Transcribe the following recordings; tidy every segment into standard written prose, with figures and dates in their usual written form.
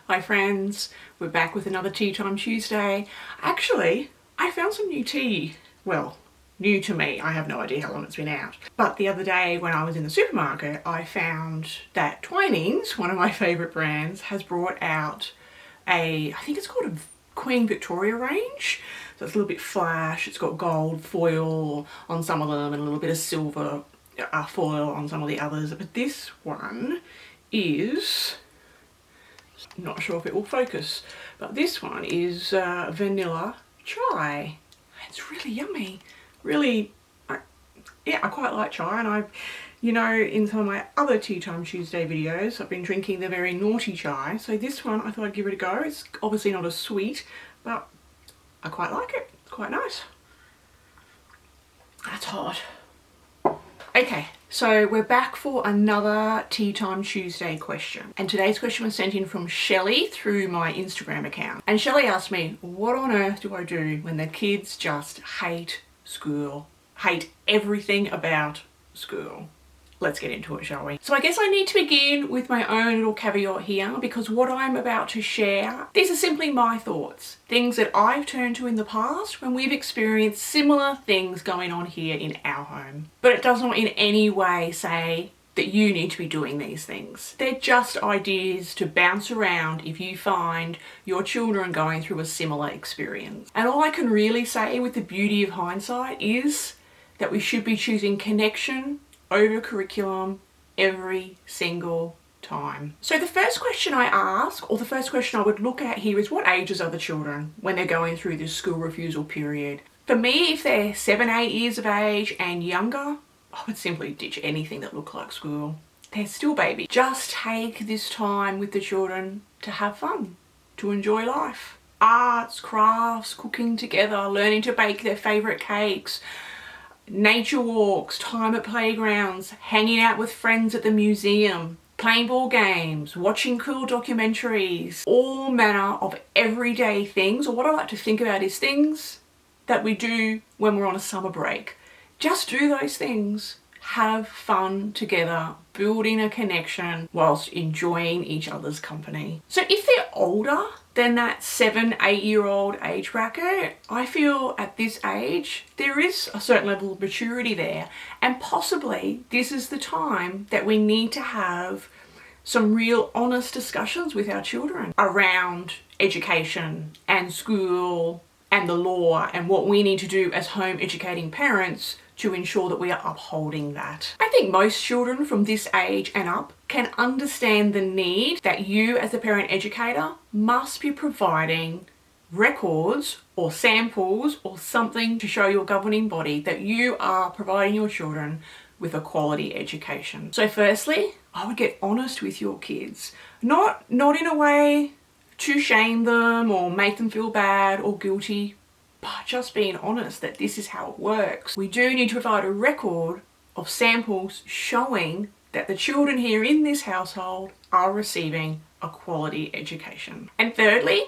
Hi friends, we're back with another Teatime Tuesday. Actually, I found some new tea. Well, new to me, I have no idea how long it's been out. But the other day when I was in the supermarket, I found that Twinings, one of my favourite brands, has brought out I think it's called a Queen Victoria range. So it's a little bit flash, it's got gold foil on some of them and a little bit of silver foil on some of the others. But this one is, not sure if it will focus, but this one is vanilla chai. It's really yummy. Really, yeah, I quite like chai, and I've, you know, in some of my other Teatime Tuesday videos, I've been drinking the very naughty chai. So this one, I thought I'd give it a go. It's obviously not as sweet, but I quite like it. It's quite nice. That's hot. Okay, so we're back for another Teatime Tuesday question. And today's question was sent in from Shelley through my Instagram account. And Shelley asked me, what on earth do I do when the kids just hate school? Hate everything about school? Let's get into it, shall we? So I guess I need to begin with my own little caveat here, because what I'm about to share, these are simply my thoughts. Things that I've turned to in the past when we've experienced similar things going on here in our home. But it does not in any way say that you need to be doing these things. They're just ideas to bounce around if you find your children going through a similar experience. And all I can really say with the beauty of hindsight is that we should be choosing connection over curriculum every single time. So the first question I ask, or the first question I would look at here, is what ages are the children when they're going through this school refusal period? For me, if they're 7, 8 years of age and younger, I would simply ditch anything that looked like school. They're still baby. Just take this time with the children to have fun, to enjoy life. Arts, crafts, cooking together, learning to bake their favourite cakes, nature walks, time at playgrounds, hanging out with friends at the museum, playing ball games, watching cool documentaries, all manner of everyday things, or what I like to think about is things that we do when we're on a summer break. Just do those things. Have fun together, building a connection whilst enjoying each other's company. So if they're older than that 7, 8-year-old age bracket, I feel at this age there is a certain level of maturity there, and possibly this is the time that we need to have some real honest discussions with our children around education and school and the law and what we need to do as home educating parents to ensure that we are upholding that. I think most children from this age and up can understand the need that you as a parent educator must be providing records or samples or something to show your governing body that you are providing your children with a quality education. So firstly, I would get honest with your kids. Not in a way to shame them or make them feel bad or guilty, but just being honest that this is how it works. We do need to provide a record of samples showing that the children here in this household are receiving a quality education. And thirdly,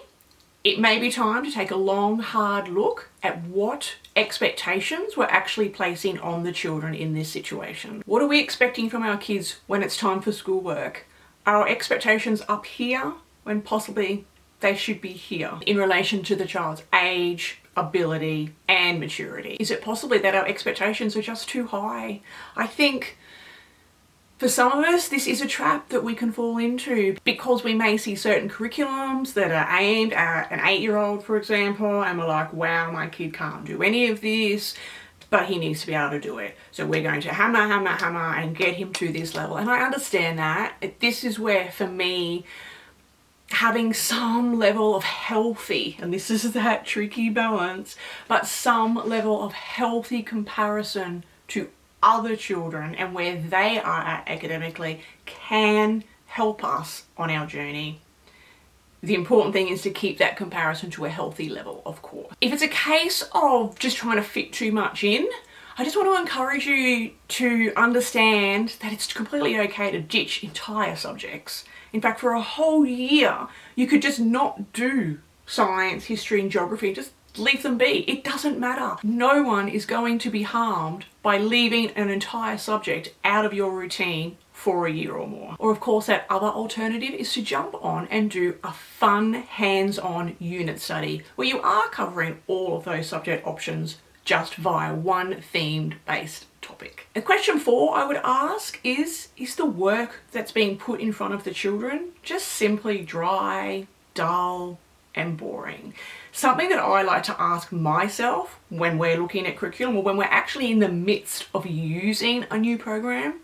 it may be time to take a long, hard look at what expectations we're actually placing on the children in this situation. What are we expecting from our kids when it's time for schoolwork? Are our expectations up here when possibly they should be here in relation to the child's age, ability and maturity? Is it possibly that our expectations are just too high? I think for some of us this is a trap that we can fall into, because we may see certain curriculums that are aimed at an 8-year-old, for example, and we're like, wow, my kid can't do any of this, but he needs to be able to do it. So we're going to hammer and get him to this level. And I understand that. This is where, for me, having some level of healthy, and this is that tricky balance, but some level of healthy comparison to other children and where they are at academically can help us on our journey. The important thing is to keep that comparison to a healthy level, of course. If it's a case of just trying to fit too much in, I just want to encourage you to understand that it's completely okay to ditch entire subjects. In fact, for a whole year, you could just not do science, history and geography. Just leave them be. It doesn't matter. No one is going to be harmed by leaving an entire subject out of your routine for a year or more. Or of course, that other alternative is to jump on and do a fun hands-on unit study where you are covering all of those subject options just via one themed based topic. And question 4 I would ask is the work that's being put in front of the children just simply dry, dull, and boring? Something that I like to ask myself when we're looking at curriculum or when we're actually in the midst of using a new program,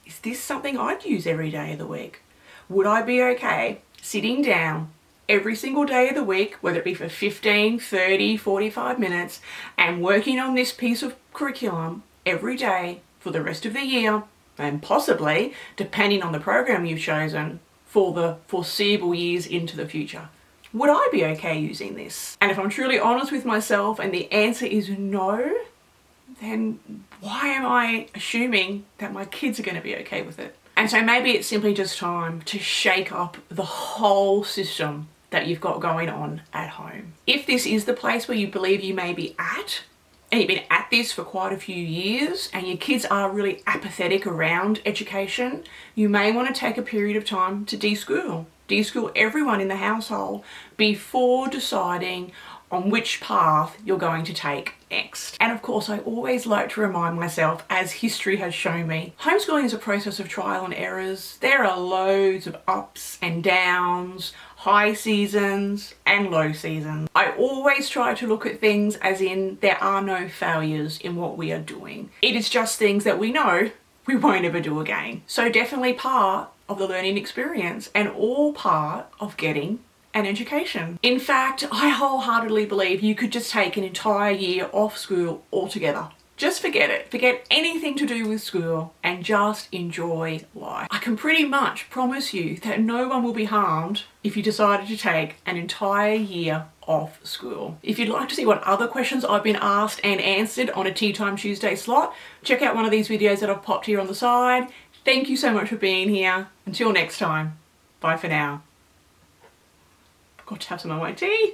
is this something I'd use every day of the week? Would I be okay sitting down every single day of the week, whether it be for 15, 30, 45 minutes, and working on this piece of curriculum every day for the rest of the year, and possibly, depending on the program you've chosen, for the foreseeable years into the future? Would I be okay using this? And if I'm truly honest with myself and the answer is no, then why am I assuming that my kids are going to be okay with it? And so maybe it's simply just time to shake up the whole system that you've got going on at home. If this is the place where you believe you may be at, and you've been at this for quite a few years, and your kids are really apathetic around education, you may want to take a period of time to deschool. Deschool everyone in the household before deciding on which path you're going to take next. And of course, I always like to remind myself, as history has shown me, homeschooling is a process of trial and errors. There are loads of ups and downs, high seasons and low seasons. I always try to look at things as in there are no failures in what we are doing. It is just things that we know we won't ever do again. So definitely part of the learning experience and all part of getting an education. In fact, I wholeheartedly believe you could just take an entire year off school altogether. Just forget it. Forget anything to do with school and just enjoy life. I can pretty much promise you that no one will be harmed if you decided to take an entire year off school. If you'd like to see what other questions I've been asked and answered on a Teatime Tuesday slot, check out one of these videos that I've popped here on the side. Thank you so much for being here. Until next time, bye for now. Got to have some of my tea.